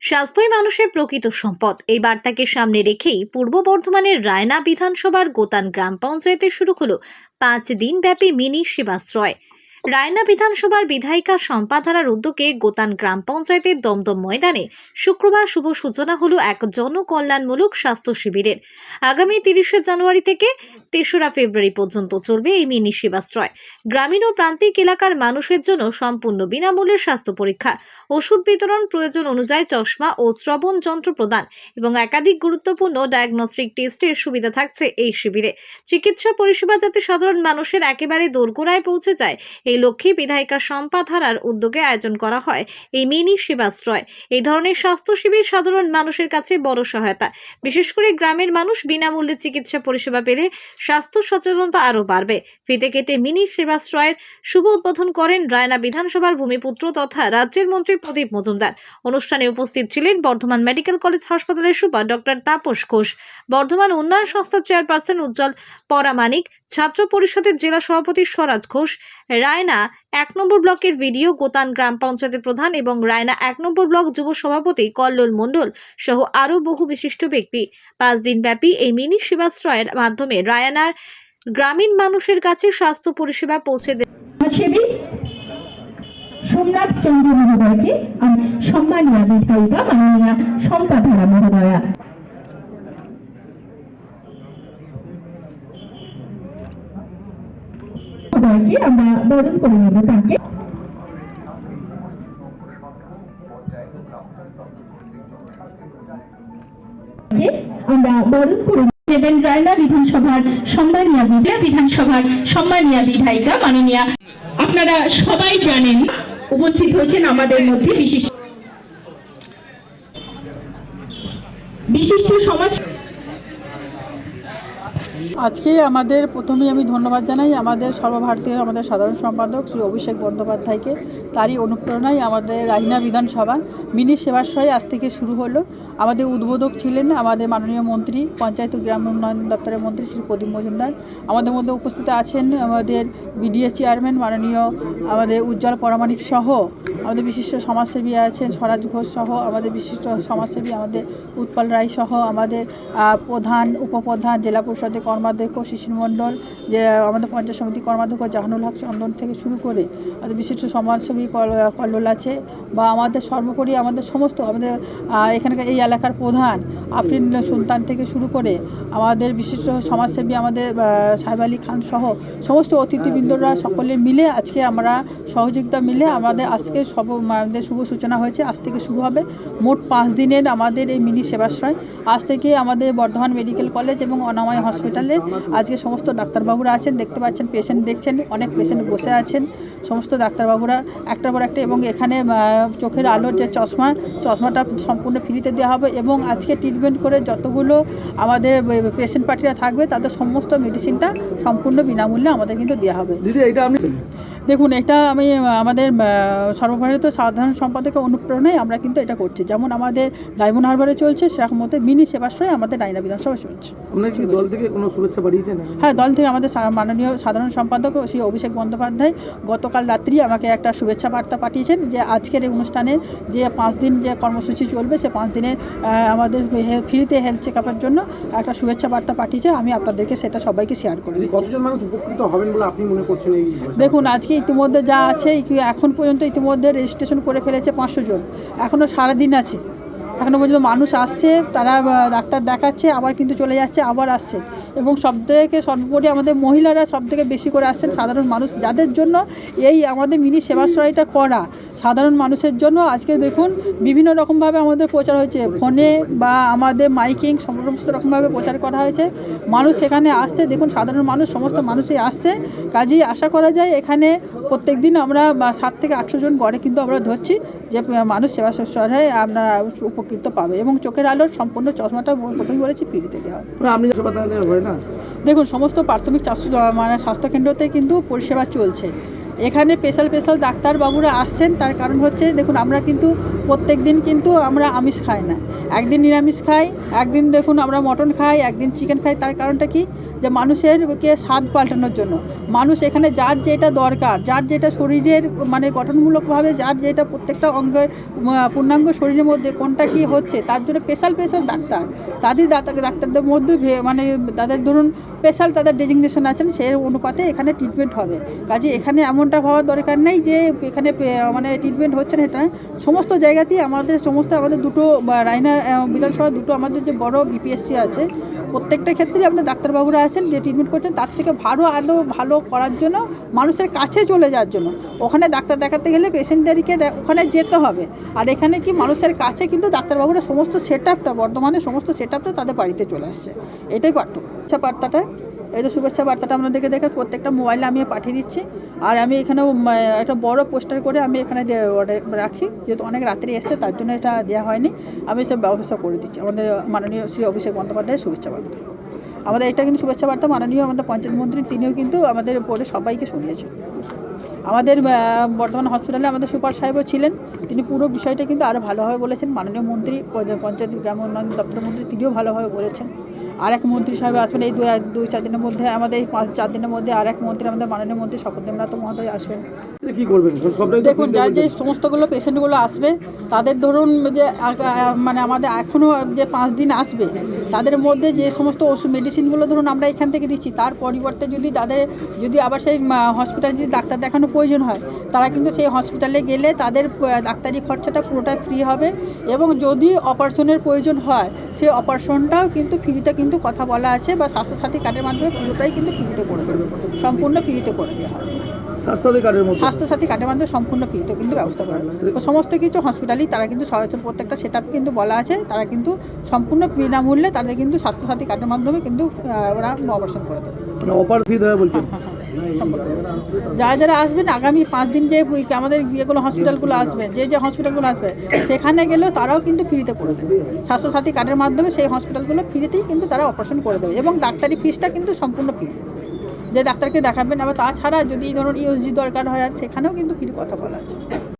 স্বাস্থ্যই মানুষের প্রকৃত সম্পদ এই বার্তাকে সামনে রেখেই পূর্ব বর্ধমানের রায়না বিধানসভার গোতান গ্রাম পঞ্চায়েতে শুরু হলো 5 দিন ব্যাপী মিনি সেবাশ্রয়। রায়না বিধানসভার বিধায়িকা শম্পা ধারার উদ্যোগে গোতান গ্রাম পঞ্চায়েতের দমদম ময়দানে শুক্রবার শুভ সূচনা হলো এক জনকল্যাণমূলক স্বাস্থ্য শিবিরের। আগামী 30শে জানুয়ারি থেকে 3রা ফেব্রুয়ারি পর্যন্ত চলবে এই মিনি সেবাশ্রয়। গ্রামীণ ও প্রান্তিক এলাকার মানুষের জন্য সম্পূর্ণ বিনামূল্যে স্বাস্থ্য পরীক্ষা, ওষুধ বিতরণ, প্রয়োজন অনুযায়ী চশমা ও শ্রবণ যন্ত্র প্রদান এবং একাধিক গুরুত্বপূর্ণ ডায়াগনস্টিক টেস্টের সুবিধা থাকছে এই শিবিরে। চিকিৎসা পরিষেবা যাতে সাধারণ মানুষের একেবারে দোরগোড়ায় পৌঁছে যায়, এই লক্ষ্যে বিধায়িকা শম্পা ধারার উদ্যোগে আয়োজন করা হয় এই মিনি সেবাশ্রয়। এই ধরনের স্বাস্থ্য শিবির সাধারণ মানুষের কাছে বড় সহায়তা। বিশেষ করে গ্রামের মানুষ বিনামূল্যে চিকিৎসা পরিষেবা পেলে স্বাস্থ্য সচেতনতা আরও বাড়বে। ফিতে কেটে মিনি সেবাশ্রয়ের শুভ উদ্বোধন করেন রায়না বিধানসভার ভূমিপুত্র তথা রাজ্যের মন্ত্রী প্রদীপ মজুমদার। অনুষ্ঠানে উপস্থিত ছিলেন বর্ধমান মেডিকেল কলেজ হাসপাতালের সুপার ডক্টর তাপস ঘোষ, বর্ধমান উন্নয়ন সংস্থার চেয়ারপারসন উজ্জ্বল পরামানিক, ছাত্র পরিষদের জেলা সভাপতি স্বরাজ ঘোষ, রায়না 1 নম্বর ব্লকের ভিডিও গোতান গ্রাম পঞ্চায়েতের প্রধান এবং রায়না 1 নম্বর ব্লক যুব সভাপতি কল্লোল মণ্ডল সহ আরও বহু বিশিষ্ট ব্যক্তি। 5 দিন ব্যাপী এই মিনি সেবাশ্রয়ের মাধ্যমে রায়নার গ্রামীণ মানুষের কাছে স্বাস্থ্য পরিষেবা পৌঁছে দেবে। সোমনাথ চন্দ্র মহোদয়কে সম্মানীয় বিধায়িকা মাননীয়া শম্পা ধারা মহোদয়া আমরা বরণ করে নেব। তাকে আমরা বরণ করে নেবেন রায়না বিধানসভার সম্মানীয় বিধায়িকা মাননীয়া। আপনারা সবাই জানেন উপস্থিত হয়েছেন আমাদের মধ্যে বিশিষ্ট সমাজ। আজকে আমাদের প্রথমেই আমি ধন্যবাদ জানাই আমাদের সর্বভারতীয় আমাদের সাধারণ সম্পাদক শ্রী অভিষেক বন্দ্যোপাধ্যায়কে। তারই অনুপ্রেরণায় আমাদের রায়না বিধানসভা মিনি সেবাশ্রয় আজ থেকে শুরু হলো। আমাদের উদ্বোধক ছিলেন আমাদের মাননীয় মন্ত্রী, পঞ্চায়েত ও গ্রাম উন্নয়ন দপ্তরের মন্ত্রী শ্রী প্রদীপ মজুমদার। আমাদের মধ্যে উপস্থিত আছেন আমাদের বিডিএ চেয়ারম্যান মাননীয় আমাদের উজ্জ্বল পরামানিক সহ আমাদের বিশিষ্ট সমাজসেবী আছেন স্বরাজ ঘোষ সহ আমাদের বিশিষ্ট সমাজসেবী আমাদের উৎপল রায় সহ আমাদের প্রধান, উপপ্রধান, জেলা পরিষদের কর্মাধ্যক্ষ শিশির মণ্ডল, যে আমাদের পঞ্চায়েত সমিতি কর্মাধ্যক্ষ জাহানুল হক চন্দন থেকে শুরু করে আমাদের বিশিষ্ট সমাজসেবী কল্লোল আছে, বা আমাদের সর্বোপরি আমাদের সমস্ত আমাদের এখানকার এই এলাকার প্রধান আফরিন সুলতান থেকে শুরু করে আমাদের বিশিষ্ট সমাজসেবী আমাদের সাহেব আলী খান সহ সমস্ত অতিথিবৃন্দরা সকলে মিলে আজকে আমরা সহযোগিতা মিলে আমাদের আজকে আমাদের শুভ সূচনা হয়েছে। আজ থেকে শুরু হবে মোট 5 দিনের আমাদের এই মিনি সেবাশ্রয়। আজ থেকে আমাদের বর্ধমান মেডিকেল কলেজ এবং অনাময় হসপিটালে আজকে সমস্ত ডাক্তারবাবুরা আছেন, দেখতে পাচ্ছেন পেশেন্ট দেখছেন, অনেক পেশেন্ট বসে আছেন সমস্ত ডাক্তারবাবুরা একটার পর একটা। এবং এখানে চোখের আলোর যে চশমাটা সম্পূর্ণ ফ্রিতে দেওয়া হবে এবং আজকে ট্রিটমেন্ট করে যতগুলো আমাদের পেশেন্ট পার্টিরা থাকবে তাদের সমস্ত মেডিসিনটা সম্পূর্ণ বিনামূল্যে আমাদের কিন্তু দেওয়া হবে। দেখুন, এটা আমি আমাদের সর্বভারতীয় সাধারণ সম্পাদকের অনুপ্রেরণায় আমরা কিন্তু এটা করছি। যেমন আমাদের ডায়মন্ড হারবারে চলছে, সেরকম মতো মিনি সেবাশ্রয় আমাদের রায়না বিধানসভায় চলছে। দল থেকে কোনো শুভেচ্ছা পাঠিয়েছেন? হ্যাঁ, দল থেকে আমাদের মাননীয় সাধারণ সম্পাদক শ্রী অভিষেক বন্দ্যোপাধ্যায় গতকাল রাত্রি আমাকে একটা শুভেচ্ছা বার্তা পাঠিয়েছেন যে আজকের এই অনুষ্ঠানে যে 5 দিন যে কর্মসূচি চলবে সে 5 দিনের আমাদের ফ্রিতে হেলথ চেক আপের জন্য একটা শুভেচ্ছা বার্তা পাঠিয়েছে। আমি আপনাদেরকে সেটা সবাইকে শেয়ার করে দিচ্ছি। কতজন মানুষ উপকৃত হবেন বলে আপনি মনে করছেন? দেখুন, আজকে ইতিমধ্যে যা আছে এখন পর্যন্ত ইতিমধ্যে রেজিস্ট্রেশন করে ফেলেছে 500 জন। এখনও সারাদিন আছে, এখনও পর্যন্ত মানুষ আসছে, তারা ডাক্তার দেখাচ্ছে, আবার কিন্তু চলে যাচ্ছে, আবার আসছে। এবং সর্বোপরি আমাদের মহিলারা সবথেকে বেশি করে আসছেন। সাধারণ মানুষ যাদের জন্য এই আমাদের মিনি সেবাশ্রয়টা করা, সাধারণ মানুষের জন্য আজকে দেখুন বিভিন্ন রকমভাবে আমাদের প্রচার হয়েছে, ফোনে বা আমাদের মাইকিং সমস্ত রকমভাবে প্রচার করা হয়েছে। মানুষ সেখানে আসছে, দেখুন সাধারণ মানুষ সমস্ত মানুষই আসছে। কাজেই আশা করা যায় এখানে প্রত্যেক দিন আমরা 700 থেকে 800 জন গড়ে কিন্তু আমরা ধরছি যে মানুষ সেবাশ্রয়ে আপনারা উপকৃত পাবে। এবং চোখের আলোর সম্পূর্ণ চশমাটা প্রথমে বলেছি ফ্রিতে দেওয়া হবে। দেখুন, সমস্ত প্রাথমিক স্বাস্থ্যকেন্দ্রতে কিন্তু পরিষেবা চলছে। এখানে স্পেশাল ডাক্তারবাবুরা আসছেন, তার কারণ হচ্ছে দেখুন আমরা কিন্তু প্রত্যেক দিন কিন্তু আমরা আমিষ খাই না, একদিন নিরামিষ খাই, একদিন দেখুন আমরা মটন খাই, একদিন চিকেন খাই। তার কারণটা কি, যে মানুষেরকে স্বাদ পাল্টানোর জন্য মানুষ এখানে যার যেটা দরকার, যার যেটা শরীরের মানে গঠনমূলকভাবে যার যেটা প্রত্যেকটা অঙ্গের পূর্ণাঙ্গ শরীরের মধ্যে কোনটা কী হচ্ছে তার জন্য স্পেশাল ডাক্তার, ডাক্তারদের মধ্যে মানে তাদের ধরুন স্পেশাল তাদের ডেজিগনেশন আছেন, সেই অনুপাতে এখানে ট্রিটমেন্ট হবে। কাজে এখানে এমনটা হওয়ার দরকার নেই যে এখানে মানে ট্রিটমেন্ট হচ্ছে না, এটা সমস্ত জায়গাতেই আমাদের দুটো রায়না বিধানসভা দুটো আমাদের যে বড় বিপিএসসি আছে, প্রত্যেকটা ক্ষেত্রেই আমাদের ডাক্তারবাবুরা আছেন যে ট্রিটমেন্ট করছেন, তার থেকে আরও ভালো করার জন্য, মানুষের কাছে চলে যাওয়ার জন্য। ওখানে ডাক্তার দেখাতে গেলে পেশেন্টদেরকে ওখানে যেতে হবে, আর এখানে কি মানুষের কাছে কিন্তু ডাক্তারবাবুরা সমস্ত বর্তমানে সমস্ত সেট আপটা তাদের বাড়িতে চলে আসছে। এটাই শুভেচ্ছা বার্তাটা, এই তো শুভেচ্ছা বার্তাটা আপনাদেরকে দেখে প্রত্যেকটা মোবাইলে আমি পাঠিয়ে দিচ্ছি। আর আমি এখানেও একটা বড় পোস্টার করে আমি এখানে রাখছি, যেহেতু অনেক রাত্রি এসছে তার জন্য এটা দেওয়া হয়নি, আমি সব ব্যবস্থা করে দিচ্ছি। আমাদের মাননীয় শ্রী অভিষেক বন্দ্যোপাধ্যায়ের শুভেচ্ছা বার্তা, আমাদের এটা কিন্তু শুভেচ্ছা বার্তা মাননীয় আমাদের পঞ্চায়েত মন্ত্রী তিনিও কিন্তু আমাদের পরে সবাইকে শুনিয়েছেন। আমাদের বর্ধমান হসপিটালে আমাদের সুপার সাহেবও ছিলেন, তিনি পুরো বিষয়টা কিন্তু আরও ভালোভাবে বলেছেন। মাননীয় মন্ত্রী পঞ্চায়েত গ্রাম উন্নয়ন দপ্তরের মন্ত্রী তিনিও ভালোভাবে বলেছেন। আর এক মন্ত্রী সাহেব আসবেন এই 2-4 দিনের মধ্যে, আমাদের এই 5-4 দিনের মধ্যে আর এক মন্ত্রী, আমাদের মাননীয় মন্ত্রী শপথেন্দ্রনাথ মহোদয় আসবেন। কি করবেন? দেখুন যার যে সমস্তগুলো পেশেন্টগুলো আসবে তাদের ধরুন যে মানে আমাদের এখনও যে 5 দিন আসবে তাদের মধ্যে যে সমস্ত ওষুধ মেডিসিনগুলো ধরুন আমরা এখান থেকে দিচ্ছি, তার পরিবর্তে যদি আবার সেই হসপিটালে যদি ডাক্তার দেখানোর প্রয়োজন হয়, তারা কিন্তু সেই হসপিটালে গেলে তাদের ডাক্তারি খরচাটা পুরোটাই ফ্রি হবে। এবং যদি অপারেশনের প্রয়োজন হয় সেই অপারেশনটাও কিন্তু ফ্রিতে কিন্তু কথা বলা আছে, বা স্বাস্থ্যসাথী কার্ডের মাধ্যমে পুরোটাই কিন্তু ফ্রিতে করে দেবে, সম্পূর্ণ ফ্রিতে করে দেওয়া হয়। স্বাস্থ্যসাথী কার্ডের মাধ্যমে সম্পূর্ণ ফ্রিতে কিন্তু ব্যবস্থা করা হয়। তো সমস্ত কিছু হসপিটালই তারা কিন্তু প্রত্যেকটা সেট আপ কিন্তু বলা আছে, তারা কিন্তু সম্পূর্ণ বিনামূল্যে তাদের কিন্তু স্বাস্থ্যসাথী কার্ডের মাধ্যমে কিন্তু ওরা অপারেশন করে দেবে। যারা আসবেন আগামী 5 দিন যে আমাদের যেগুলো হসপিটালগুলো আসবে, যে হসপিটালগুলো আসবে সেখানে গেলেও তারাও কিন্তু ফ্রিতে করে দেবে, স্বাস্থ্যসাথী কার্ডের মাধ্যমে সেই হসপিটালগুলো ফ্রিতেই কিন্তু তারা অপারেশন করে দেবে। এবং ডাক্তারি ফিসটা কিন্তু সম্পূর্ণ ফ্রি, যে ডাক্তারকে দেখাবেন। আবার তাছাড়া যদি ধরুন ইউএসজি দরকার হয় আর সেখানেও কিন্তু ফ্রি কথা বলা আছে।